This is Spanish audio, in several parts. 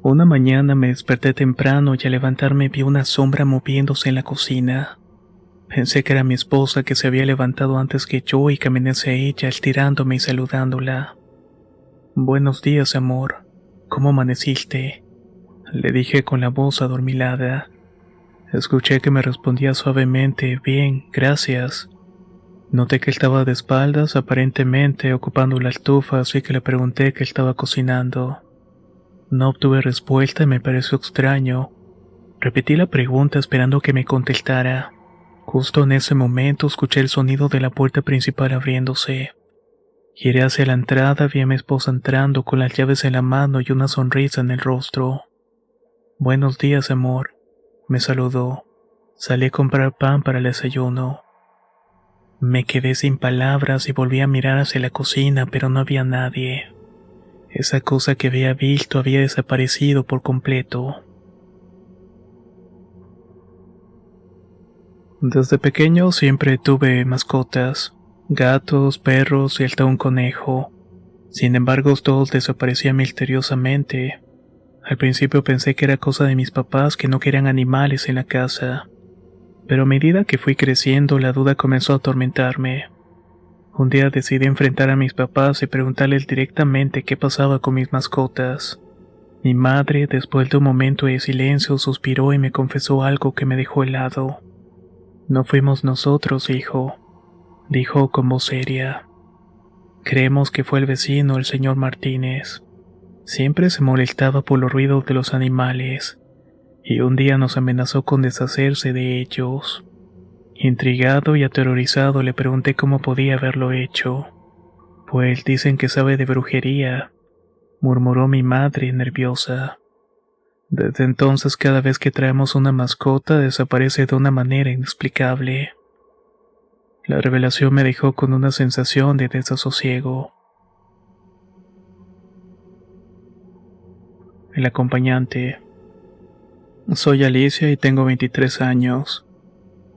Una mañana me desperté temprano y al levantarme vi una sombra moviéndose en la cocina. Pensé que era mi esposa que se había levantado antes que yo y caminé hacia ella estirándome y saludándola. Buenos días, amor. ¿Cómo amaneciste? Le dije con la voz adormilada. Escuché que me respondía suavemente, bien, gracias. Noté que estaba de espaldas, aparentemente ocupando la estufa, así que le pregunté qué estaba cocinando. No obtuve respuesta y me pareció extraño. Repetí la pregunta esperando que me contestara. Justo en ese momento escuché el sonido de la puerta principal abriéndose. Giré hacia la entrada, vi a mi esposa entrando con las llaves en la mano y una sonrisa en el rostro. Buenos días, amor, me saludó. Salí a comprar pan para el desayuno. Me quedé sin palabras y volví a mirar hacia la cocina, pero no había nadie. Esa cosa que había visto había desaparecido por completo. Desde pequeño siempre tuve mascotas, gatos, perros y hasta un conejo. Sin embargo, todos desaparecían misteriosamente. Al principio pensé que era cosa de mis papás que no querían animales en la casa. Pero a medida que fui creciendo, la duda comenzó a atormentarme. Un día decidí enfrentar a mis papás y preguntarles directamente qué pasaba con mis mascotas. Mi madre, después de un momento de silencio, suspiró y me confesó algo que me dejó helado. No fuimos nosotros, hijo, dijo con voz seria. Creemos que fue el vecino, el señor Martínez. Siempre se molestaba por los ruidos de los animales, y un día nos amenazó con deshacerse de ellos. Intrigado y aterrorizado le pregunté cómo podía haberlo hecho. Pues dicen que sabe de brujería, murmuró mi madre nerviosa. Desde entonces cada vez que traemos una mascota desaparece de una manera inexplicable. La revelación me dejó con una sensación de desasosiego. El acompañante. Soy Alicia y tengo 23 años.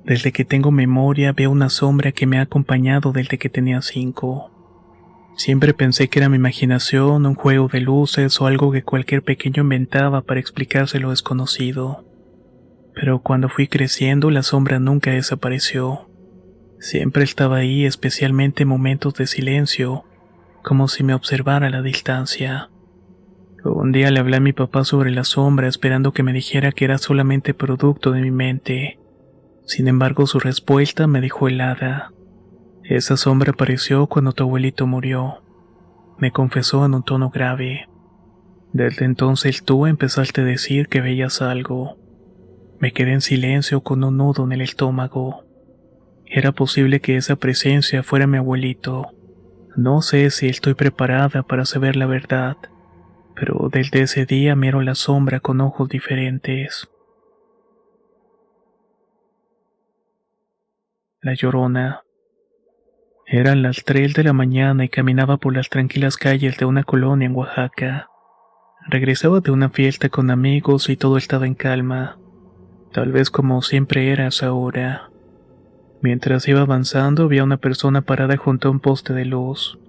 Desde que tengo memoria veo una sombra que me ha acompañado desde que tenía 5. Siempre pensé que era mi imaginación, un juego de luces o algo que cualquier pequeño inventaba para explicarse lo desconocido. Pero cuando fui creciendo la sombra nunca desapareció. Siempre estaba ahí, especialmente en momentos de silencio, como si me observara a la distancia. Un día le hablé a mi papá sobre la sombra esperando que me dijera que era solamente producto de mi mente. Sin embargo, su respuesta me dejó helada. Esa sombra apareció cuando tu abuelito murió, me confesó en un tono grave. Desde entonces tú empezaste a decir que veías algo. Me quedé en silencio con un nudo en el estómago. Era posible que esa presencia fuera mi abuelito. No sé si estoy preparada para saber la verdad, pero desde ese día miro la sombra con ojos diferentes. La Llorona. Eran las 3 de la mañana y caminaba por las tranquilas calles de una colonia en Oaxaca. Regresaba de una fiesta con amigos y todo estaba en calma, tal vez como siempre era a esa hora. Mientras iba avanzando vi a una persona parada junto a un poste de luz.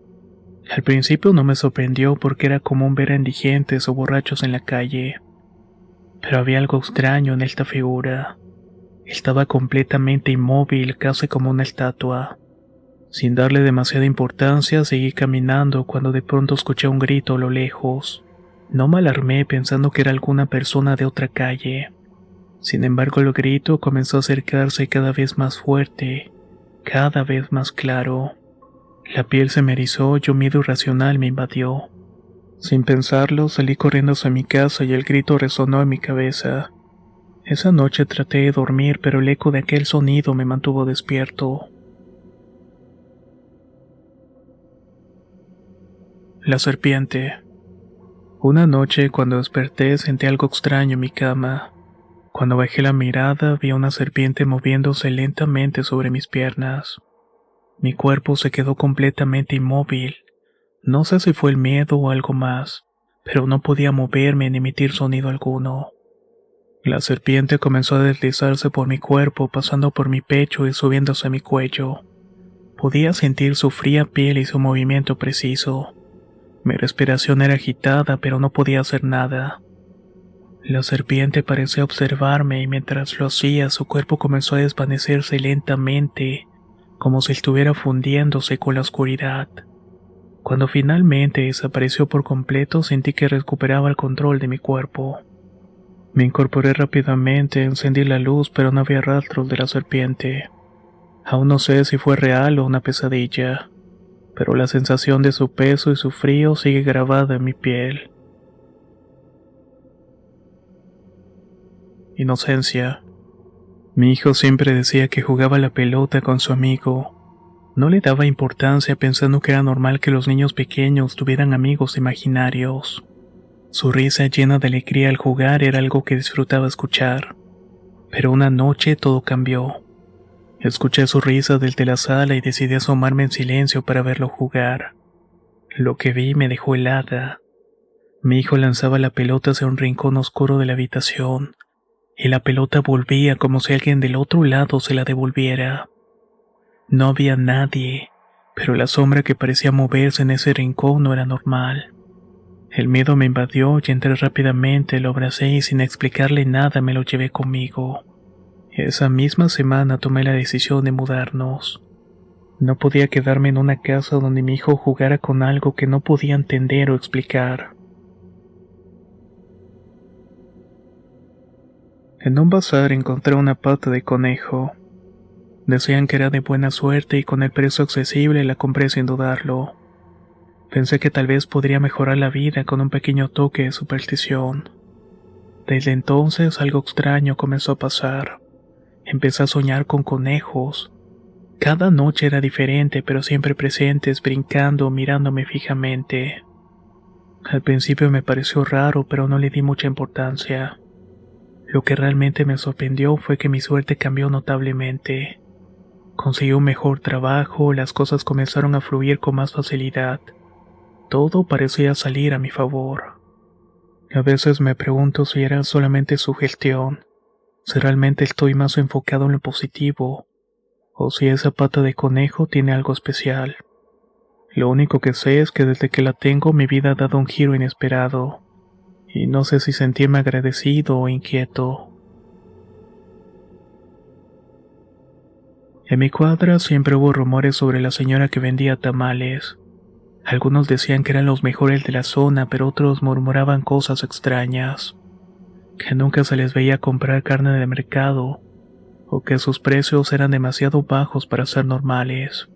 Al principio no me sorprendió porque era común ver a indigentes o borrachos en la calle, pero había algo extraño en esta figura. Estaba completamente inmóvil, casi como una estatua. Sin darle demasiada importancia, seguí caminando cuando de pronto escuché un grito a lo lejos. No me alarmé pensando que era alguna persona de otra calle. Sin embargo, el grito comenzó a acercarse cada vez más fuerte, cada vez más claro. La piel se me erizó y un miedo irracional me invadió. Sin pensarlo, salí corriendo hacia mi casa y el grito resonó en mi cabeza. Esa noche traté de dormir, pero el eco de aquel sonido me mantuvo despierto. La serpiente. Una noche, cuando desperté, sentí algo extraño en mi cama. Cuando bajé la mirada, vi a una serpiente moviéndose lentamente sobre mis piernas. Mi cuerpo se quedó completamente inmóvil. No sé si fue el miedo o algo más, pero no podía moverme ni emitir sonido alguno. La serpiente comenzó a deslizarse por mi cuerpo, pasando por mi pecho y subiéndose a mi cuello. Podía sentir su fría piel y su movimiento preciso. Mi respiración era agitada, pero no podía hacer nada. La serpiente parecía observarme y mientras lo hacía su cuerpo comenzó a desvanecerse lentamente, como si estuviera fundiéndose con la oscuridad. Cuando finalmente desapareció por completo sentí que recuperaba el control de mi cuerpo. Me incorporé rápidamente, encendí la luz pero no había rastros de la serpiente. Aún no sé si fue real o una pesadilla, pero la sensación de su peso y su frío sigue grabada en mi piel. Inocencia. Mi hijo siempre decía que jugaba a la pelota con su amigo. No le daba importancia pensando que era normal que los niños pequeños tuvieran amigos imaginarios. Su risa llena de alegría al jugar era algo que disfrutaba escuchar. Pero una noche todo cambió. Escuché su risa desde la sala y decidí asomarme en silencio para verlo jugar. Lo que vi me dejó helada. Mi hijo lanzaba la pelota hacia un rincón oscuro de la habitación, y la pelota volvía como si alguien del otro lado se la devolviera. No había nadie, pero la sombra que parecía moverse en ese rincón no era normal. El miedo me invadió y entré rápidamente, lo abracé y sin explicarle nada me lo llevé conmigo. Esa misma semana tomé la decisión de mudarnos. No podía quedarme en una casa donde mi hijo jugara con algo que no podía entender o explicar. En un bazar encontré una pata de conejo. Decían que era de buena suerte y con el precio accesible la compré sin dudarlo. Pensé que tal vez podría mejorar la vida con un pequeño toque de superstición. Desde entonces algo extraño comenzó a pasar. Empecé a soñar con conejos. Cada noche era diferente, pero siempre presentes, brincando o mirándome fijamente. Al principio me pareció raro, pero no le di mucha importancia. Lo que realmente me sorprendió fue que mi suerte cambió notablemente. Conseguí un mejor trabajo, las cosas comenzaron a fluir con más facilidad. Todo parecía salir a mi favor. A veces me pregunto si era solamente sugestión, si realmente estoy más enfocado en lo positivo, o si esa pata de conejo tiene algo especial. Lo único que sé es que desde que la tengo mi vida ha dado un giro inesperado, y no sé si sentirme agradecido o inquieto. En mi cuadra siempre hubo rumores sobre la señora que vendía tamales. Algunos decían que eran los mejores de la zona, pero otros murmuraban cosas extrañas, que nunca se les veía comprar carne de mercado, o que sus precios eran demasiado bajos para ser normales.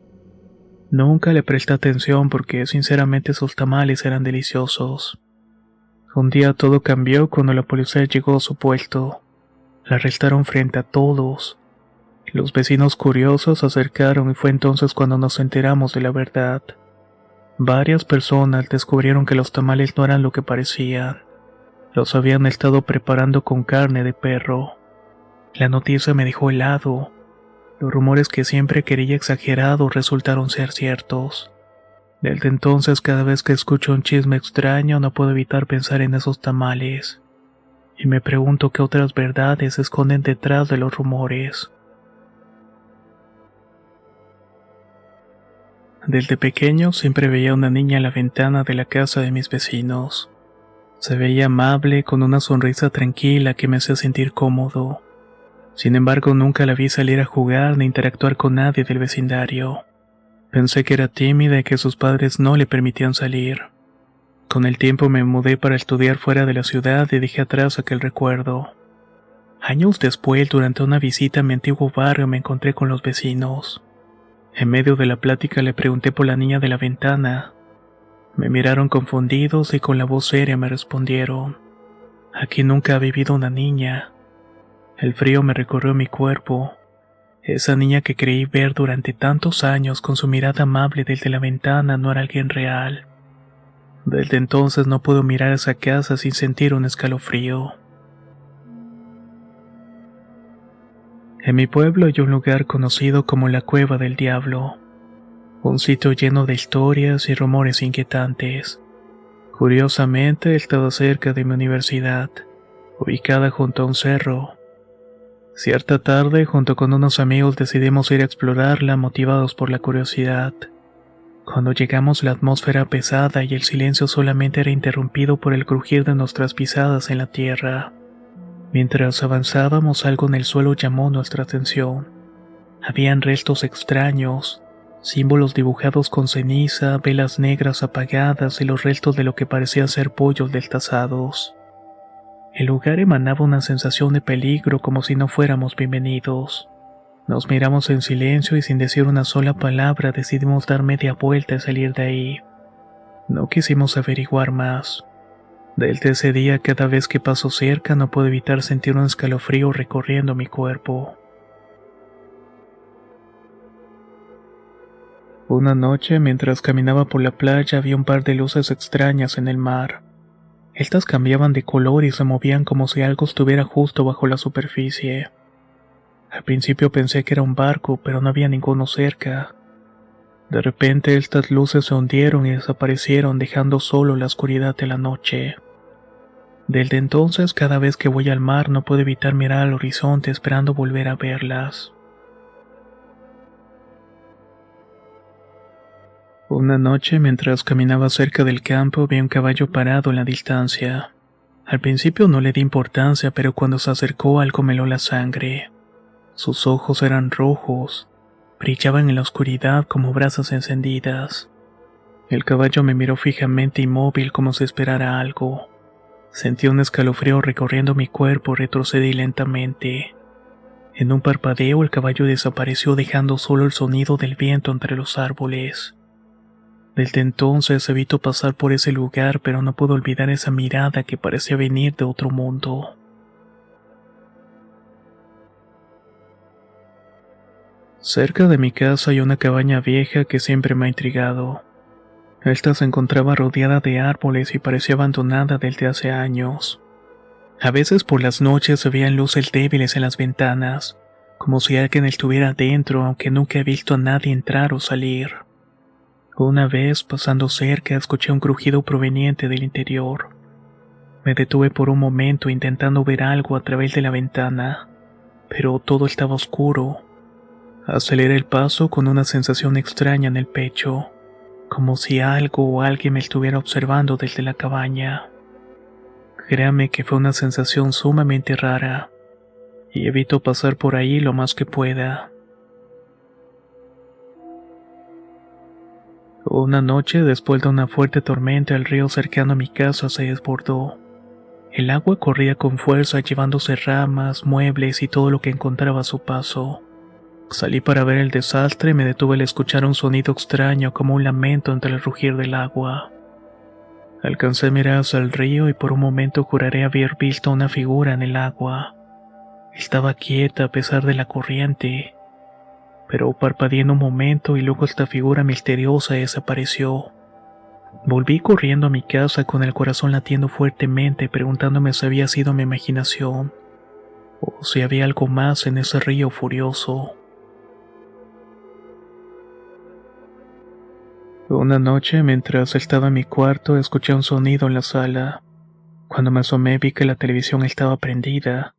Nunca le presté atención porque sinceramente sus tamales eran deliciosos. Un día todo cambió cuando la policía llegó a su puesto. La arrestaron frente a todos. Los vecinos curiosos se acercaron y fue entonces cuando nos enteramos de la verdad. Varias personas descubrieron que los tamales no eran lo que parecían. Los habían estado preparando con carne de perro. La noticia me dejó helado. Los rumores que siempre creía exagerados resultaron ser ciertos. Desde entonces, cada vez que escucho un chisme extraño, no puedo evitar pensar en esos tamales. Y me pregunto qué otras verdades se esconden detrás de los rumores. Desde pequeño siempre veía a una niña en la ventana de la casa de mis vecinos. Se veía amable, con una sonrisa tranquila que me hacía sentir cómodo. Sin embargo, nunca la vi salir a jugar ni interactuar con nadie del vecindario. Pensé que era tímida y que sus padres no le permitían salir. Con el tiempo me mudé para estudiar fuera de la ciudad y dejé atrás aquel recuerdo. Años después, durante una visita a mi antiguo barrio, me encontré con los vecinos. En medio de la plática le pregunté por la niña de la ventana. Me miraron confundidos y con la voz seria me respondieron: aquí nunca ha vivido una niña. El frío me recorrió mi cuerpo. Esa niña que creí ver durante tantos años con su mirada amable desde la ventana no era alguien real. Desde entonces no puedo mirar esa casa sin sentir un escalofrío. En mi pueblo hay un lugar conocido como la Cueva del Diablo, un sitio lleno de historias y rumores inquietantes. Curiosamente, estaba cerca de mi universidad, ubicada junto a un cerro. Cierta tarde, junto con unos amigos, decidimos ir a explorarla, motivados por la curiosidad. Cuando llegamos, la atmósfera pesada y el silencio solamente era interrumpido por el crujir de nuestras pisadas en la tierra. Mientras avanzábamos, algo en el suelo llamó nuestra atención. Habían restos extraños, símbolos dibujados con ceniza, velas negras apagadas y los restos de lo que parecía ser pollos destazados. El lugar emanaba una sensación de peligro, como si no fuéramos bienvenidos. Nos miramos en silencio y sin decir una sola palabra decidimos dar media vuelta y salir de ahí. No quisimos averiguar más. Desde ese día, cada vez que paso cerca no puedo evitar sentir un escalofrío recorriendo mi cuerpo. Una noche, mientras caminaba por la playa, vi un par de luces extrañas en el mar. Estas cambiaban de color y se movían como si algo estuviera justo bajo la superficie. Al principio pensé que era un barco, pero no había ninguno cerca. De repente estas luces se hundieron y desaparecieron, dejando solo la oscuridad de la noche. Desde entonces, cada vez que voy al mar no puedo evitar mirar al horizonte esperando volver a verlas. Una noche, mientras caminaba cerca del campo, vi un caballo parado en la distancia. Al principio no le di importancia, pero cuando se acercó algo me heló la sangre. Sus ojos eran rojos, brillaban en la oscuridad como brasas encendidas. El caballo me miró fijamente, inmóvil, como si esperara algo. Sentí un escalofrío recorriendo mi cuerpo y retrocedí lentamente. En un parpadeo el caballo desapareció, dejando solo el sonido del viento entre los árboles. Desde entonces evito pasar por ese lugar, pero no puedo olvidar esa mirada que parecía venir de otro mundo. Cerca de mi casa hay una cabaña vieja que siempre me ha intrigado. Esta se encontraba rodeada de árboles y parecía abandonada desde hace años. A veces por las noches se veían luces débiles en las ventanas, como si alguien estuviera dentro, aunque nunca he visto a nadie entrar o salir. Una vez, pasando cerca, escuché un crujido proveniente del interior. Me detuve por un momento intentando ver algo a través de la ventana, pero todo estaba oscuro. Aceleré el paso con una sensación extraña en el pecho, como si algo o alguien me estuviera observando desde la cabaña. Créame que fue una sensación sumamente rara, y evito pasar por ahí lo más que pueda. Una noche, después de una fuerte tormenta, el río cercano a mi casa se desbordó. El agua corría con fuerza, llevándose ramas, muebles y todo lo que encontraba a su paso. Salí para ver el desastre y me detuve al escuchar un sonido extraño, como un lamento entre el rugir del agua. Alcancé a mirar hacia el río y por un momento juraré haber visto una figura en el agua. Estaba quieta a pesar de la corriente, pero parpadeé en un momento y luego esta figura misteriosa desapareció. Volví corriendo a mi casa con el corazón latiendo fuertemente, preguntándome si había sido mi imaginación o si había algo más en ese río furioso. Una noche, mientras estaba en mi cuarto, escuché un sonido en la sala. Cuando me asomé vi que la televisión estaba prendida.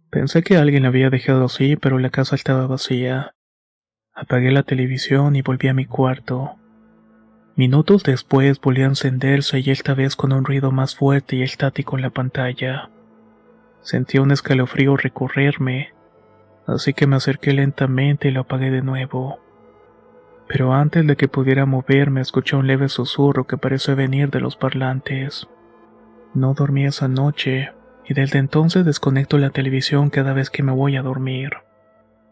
Pensé que alguien la había dejado así, pero la casa estaba vacía. Apagué la televisión y volví a mi cuarto. Minutos después volvió a encenderse y esta vez con un ruido más fuerte y estático en la pantalla. Sentí un escalofrío recorrerme, así que me acerqué lentamente y lo apagué de nuevo. Pero antes de que pudiera moverme escuché un leve susurro que pareció venir de los parlantes. No dormí esa noche y desde entonces desconecto la televisión cada vez que me voy a dormir.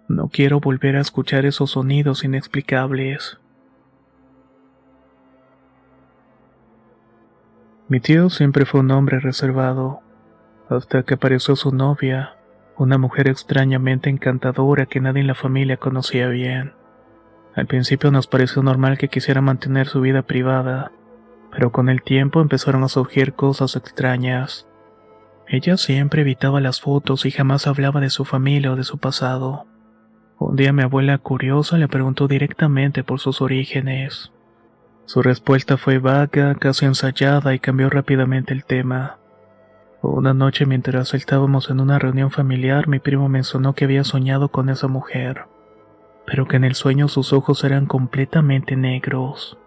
No quiero volver a escuchar esos sonidos inexplicables. Mi tío siempre fue un hombre reservado, hasta que apareció su novia, una mujer extrañamente encantadora que nadie en la familia conocía bien. Al principio nos pareció normal que quisiera mantener su vida privada, pero con el tiempo empezaron a surgir cosas extrañas. Ella siempre evitaba las fotos y jamás hablaba de su familia o de su pasado. Un día mi abuela, curiosa, le preguntó directamente por sus orígenes. Su respuesta fue vaga, casi ensayada y cambió rápidamente el tema. Una noche mientras estábamos en una reunión familiar, mi primo mencionó que había soñado con esa mujer, pero que en el sueño sus ojos eran completamente negros.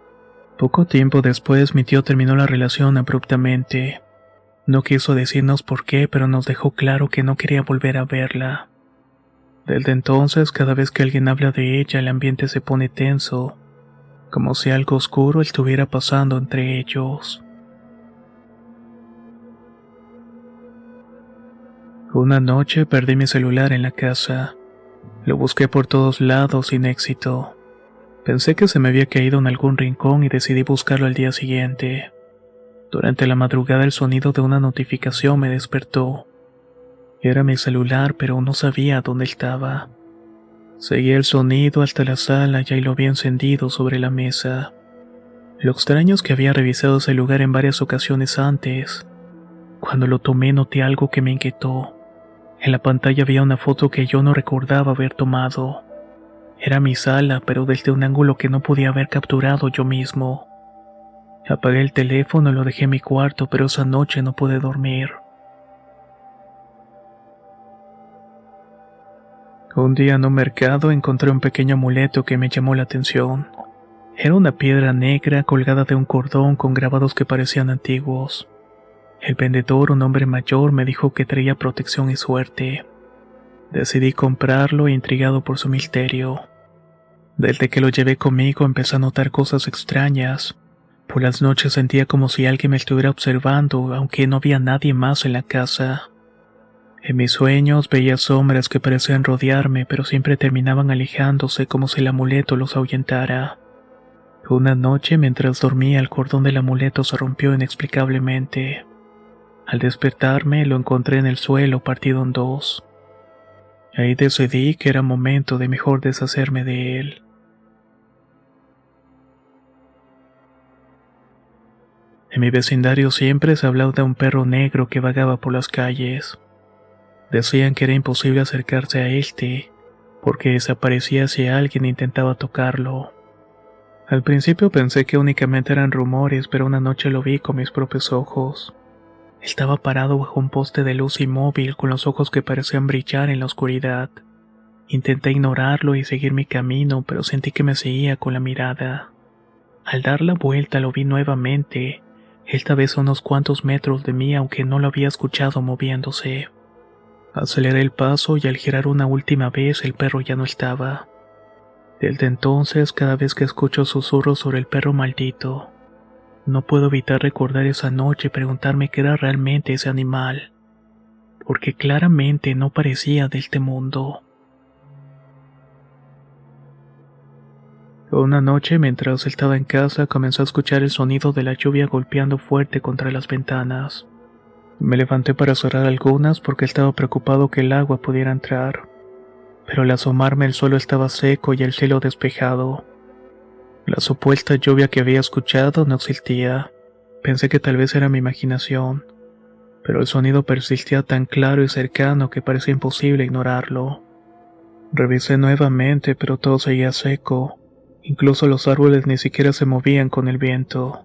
Poco tiempo después mi tío terminó la relación abruptamente. No quiso decirnos por qué, pero nos dejó claro que no quería volver a verla. Desde entonces, cada vez que alguien habla de ella, el ambiente se pone tenso, como si algo oscuro estuviera pasando entre ellos. Una noche perdí mi celular en la casa. Lo busqué por todos lados sin éxito. Pensé que se me había caído en algún rincón y decidí buscarlo al día siguiente. Durante la madrugada el sonido de una notificación me despertó. Era mi celular, pero no sabía dónde estaba. Seguí el sonido hasta la sala y ahí lo había encendido sobre la mesa. Lo extraño es que había revisado ese lugar en varias ocasiones antes. Cuando lo tomé noté algo que me inquietó. En la pantalla había una foto que yo no recordaba haber tomado. Era mi sala, pero desde un ángulo que no podía haber capturado yo mismo. Apagué el teléfono y lo dejé en mi cuarto, pero esa noche no pude dormir. Un día en un mercado encontré un pequeño amuleto que me llamó la atención. Era una piedra negra colgada de un cordón con grabados que parecían antiguos. El vendedor, un hombre mayor, me dijo que traía protección y suerte. Decidí comprarlo, intrigado por su misterio. Desde que lo llevé conmigo empecé a notar cosas extrañas. Por las noches sentía como si alguien me estuviera observando, aunque no había nadie más en la casa. En mis sueños veía sombras que parecían rodearme, pero siempre terminaban alejándose como si el amuleto los ahuyentara. Una noche, mientras dormía, el cordón del amuleto se rompió inexplicablemente. Al despertarme, lo encontré en el suelo partido en dos. Ahí decidí que era momento de mejor deshacerme de él. En mi vecindario siempre se hablaba de un perro negro que vagaba por las calles. Decían que era imposible acercarse a este, porque desaparecía si alguien intentaba tocarlo. Al principio pensé que únicamente eran rumores, pero una noche lo vi con mis propios ojos. Estaba parado bajo un poste de luz inmóvil con los ojos que parecían brillar en la oscuridad. Intenté ignorarlo y seguir mi camino, pero sentí que me seguía con la mirada. Al dar la vuelta lo vi nuevamente, esta vez a unos cuantos metros de mí, aunque no lo había escuchado moviéndose. Aceleré el paso y al girar una última vez el perro ya no estaba. Desde entonces, cada vez que escucho susurros sobre el perro maldito, no puedo evitar recordar esa noche y preguntarme qué era realmente ese animal, porque claramente no parecía de este mundo. Una noche, mientras estaba en casa, comencé a escuchar el sonido de la lluvia golpeando fuerte contra las ventanas. Me levanté para cerrar algunas porque estaba preocupado que el agua pudiera entrar, pero al asomarme el suelo estaba seco y el cielo despejado. La supuesta lluvia que había escuchado no existía. Pensé que tal vez era mi imaginación, pero el sonido persistía tan claro y cercano que parecía imposible ignorarlo. Revisé nuevamente, pero todo seguía seco. Incluso los árboles ni siquiera se movían con el viento.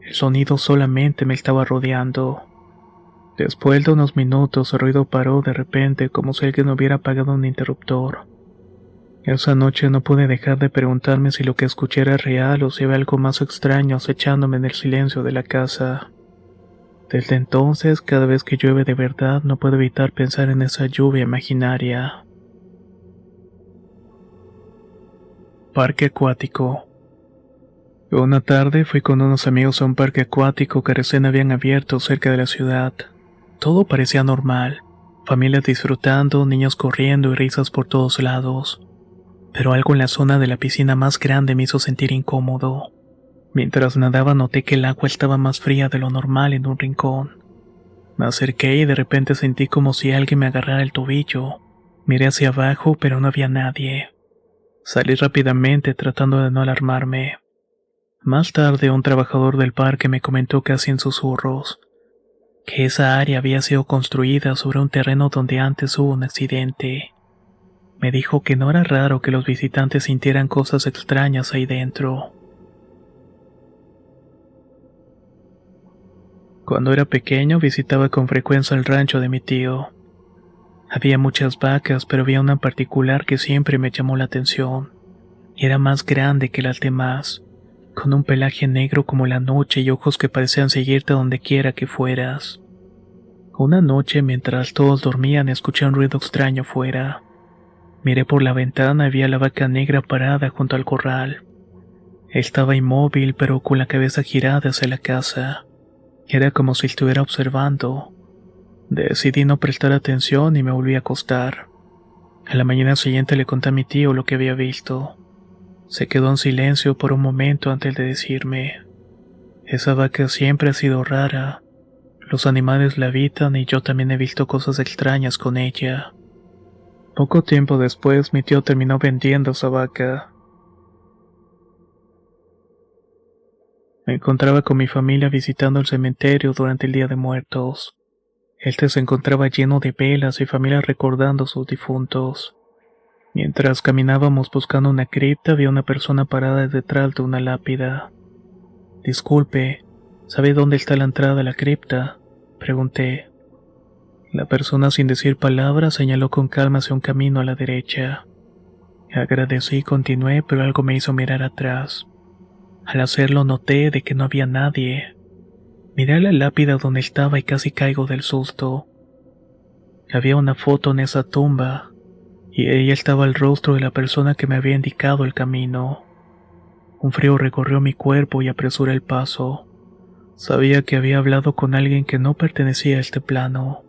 El sonido solamente me estaba rodeando. Después de unos minutos el ruido paró de repente como si alguien hubiera apagado un interruptor. Esa noche no pude dejar de preguntarme si lo que escuché era real o si había algo más extraño acechándome en el silencio de la casa. Desde entonces, cada vez que llueve de verdad, no puedo evitar pensar en esa lluvia imaginaria. Parque acuático. Una tarde fui con unos amigos a un parque acuático que recién habían abierto cerca de la ciudad. Todo parecía normal, familias disfrutando, niños corriendo y risas por todos lados. Pero algo en la zona de la piscina más grande me hizo sentir incómodo. Mientras nadaba noté que el agua estaba más fría de lo normal en un rincón. Me acerqué y de repente sentí como si alguien me agarrara el tobillo. Miré hacia abajo, pero no había nadie. Salí rápidamente tratando de no alarmarme. Más tarde un trabajador del parque me comentó casi en susurros que esa área había sido construida sobre un terreno donde antes hubo un accidente. Me dijo que no era raro que los visitantes sintieran cosas extrañas ahí dentro. Cuando era pequeño visitaba con frecuencia el rancho de mi tío. Había muchas vacas, pero había una en particular que siempre me llamó la atención. Era más grande que las demás, con un pelaje negro como la noche y ojos que parecían seguirte a donde quiera que fueras. Una noche, mientras todos dormían, escuché un ruido extraño fuera. Miré por la ventana y vi a la vaca negra parada junto al corral. Estaba inmóvil, pero con la cabeza girada hacia la casa. Era como si estuviera observando. Decidí no prestar atención y me volví a acostar. A la mañana siguiente le conté a mi tío lo que había visto. Se quedó en silencio por un momento antes de decirme: esa vaca siempre ha sido rara. Los animales la habitan y yo también he visto cosas extrañas con ella. Poco tiempo después, mi tío terminó vendiendo esa vaca. Me encontraba con mi familia visitando el cementerio durante el Día de Muertos. Este se encontraba lleno de velas y familias recordando a sus difuntos. Mientras caminábamos buscando una cripta, vi a una persona parada detrás de una lápida. Disculpe, ¿sabe dónde está la entrada a la cripta?, pregunté. La persona, sin decir palabras, señaló con calma hacia un camino a la derecha. Agradecí y continué, pero algo me hizo mirar atrás. Al hacerlo noté de que no había nadie. Miré a la lápida donde estaba y casi caigo del susto. Había una foto en esa tumba, y ella estaba el rostro de la persona que me había indicado el camino. Un frío recorrió mi cuerpo y apresuré el paso. Sabía que había hablado con alguien que no pertenecía a este plano.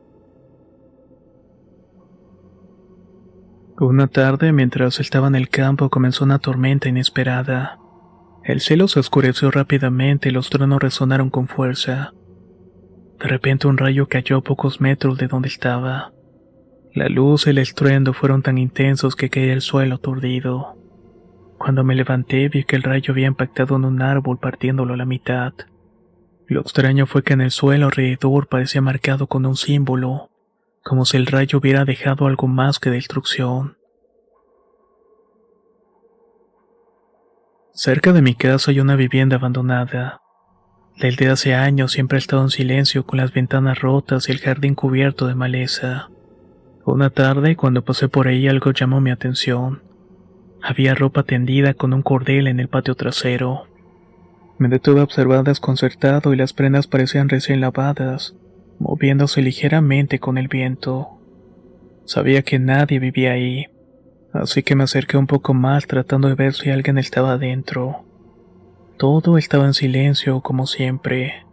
Una tarde, mientras estaba en el campo, comenzó una tormenta inesperada. El cielo se oscureció rápidamente y los truenos resonaron con fuerza. De repente un rayo cayó a pocos metros de donde estaba. La luz y el estruendo fueron tan intensos que caí al suelo aturdido. Cuando me levanté vi que el rayo había impactado en un árbol partiéndolo a la mitad. Lo extraño fue que en el suelo alrededor parecía marcado con un símbolo, como si el rayo hubiera dejado algo más que destrucción. Cerca de mi casa hay una vivienda abandonada. Desde hace años siempre ha estado en silencio, con las ventanas rotas y el jardín cubierto de maleza. Una tarde, cuando pasé por ahí, algo llamó mi atención. Había ropa tendida con un cordel en el patio trasero. Me detuve a observar desconcertado y las prendas parecían recién lavadas, moviéndose ligeramente con el viento. Sabía que nadie vivía ahí, así que me acerqué un poco más tratando de ver si alguien estaba adentro. Todo estaba en silencio, como siempre.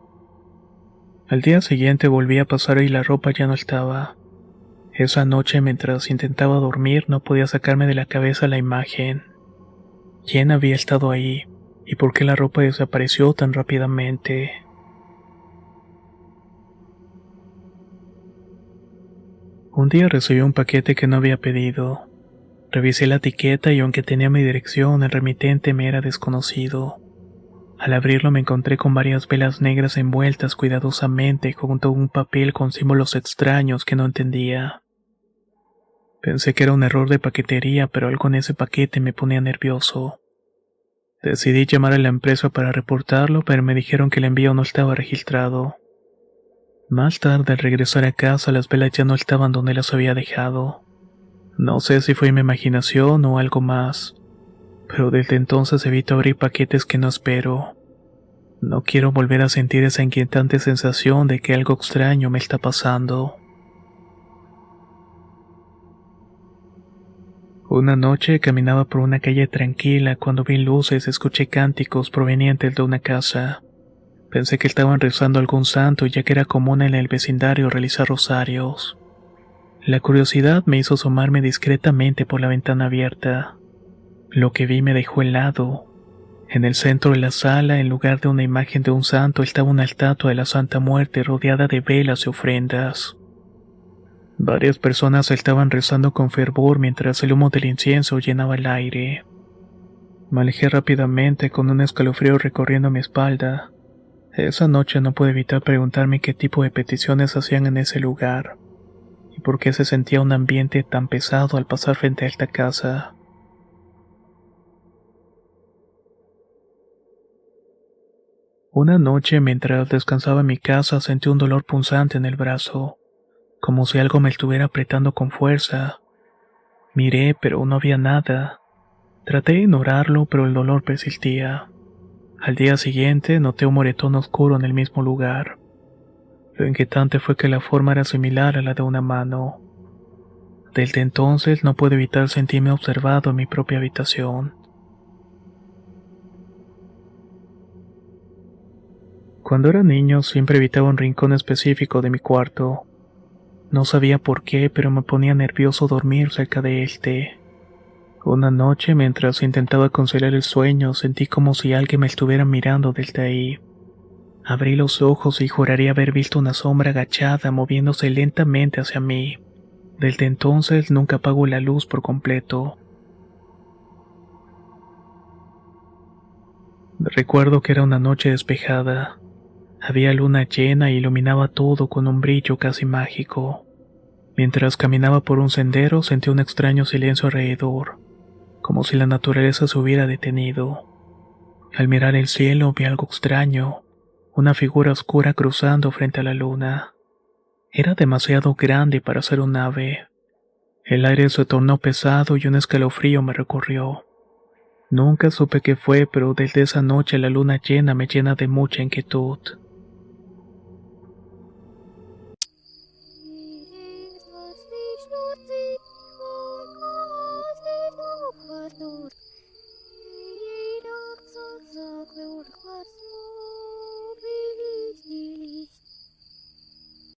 Al día siguiente volví a pasar y la ropa ya no estaba. Esa noche, mientras intentaba dormir, no podía sacarme de la cabeza la imagen. ¿Quién había estado ahí? ¿Y por qué la ropa desapareció tan rápidamente? Un día recibí un paquete que no había pedido. Revisé la etiqueta y aunque tenía mi dirección, el remitente me era desconocido. Al abrirlo me encontré con varias velas negras envueltas cuidadosamente junto a un papel con símbolos extraños que no entendía. Pensé que era un error de paquetería, pero algo en ese paquete me ponía nervioso. Decidí llamar a la empresa para reportarlo, pero me dijeron que el envío no estaba registrado. Más tarde, al regresar a casa, las velas ya no estaban donde las había dejado. No sé si fue mi imaginación o algo más, pero desde entonces evito abrir paquetes que no espero. No quiero volver a sentir esa inquietante sensación de que algo extraño me está pasando. Una noche caminaba por una calle tranquila cuando vi luces y escuché cánticos provenientes de una casa. Pensé que estaban rezando a algún santo, ya que era común en el vecindario realizar rosarios. La curiosidad me hizo asomarme discretamente por la ventana abierta. Lo que vi me dejó helado. En el centro de la sala, en lugar de una imagen de un santo, estaba una estatua de la Santa Muerte rodeada de velas y ofrendas. Varias personas estaban rezando con fervor mientras el humo del incienso llenaba el aire. Me alejé rápidamente con un escalofrío recorriendo mi espalda. Esa noche no pude evitar preguntarme qué tipo de peticiones hacían en ese lugar y por qué se sentía un ambiente tan pesado al pasar frente a esta casa. Una noche, mientras descansaba en mi casa, sentí un dolor punzante en el brazo, como si algo me estuviera apretando con fuerza. Miré, pero no había nada. Traté de ignorarlo, pero el dolor persistía. Al día siguiente, noté un moretón oscuro en el mismo lugar. Lo inquietante fue que la forma era similar a la de una mano. Desde entonces no pude evitar sentirme observado en mi propia habitación. Cuando era niño siempre evitaba un rincón específico de mi cuarto. No sabía por qué, pero me ponía nervioso dormir cerca de este. Una noche, mientras intentaba conciliar el sueño, sentí como si alguien me estuviera mirando desde ahí. Abrí los ojos y juraría haber visto una sombra agachada moviéndose lentamente hacia mí. Desde entonces nunca apago la luz por completo. Recuerdo que era una noche despejada. Había luna llena y iluminaba todo con un brillo casi mágico. Mientras caminaba por un sendero sentí un extraño silencio alrededor, como si la naturaleza se hubiera detenido. Al mirar el cielo vi algo extraño, una figura oscura cruzando frente a la luna. Era demasiado grande para ser un ave. El aire se tornó pesado y un escalofrío me recorrió. Nunca supe qué fue, pero desde esa noche la luna llena me llena de mucha inquietud.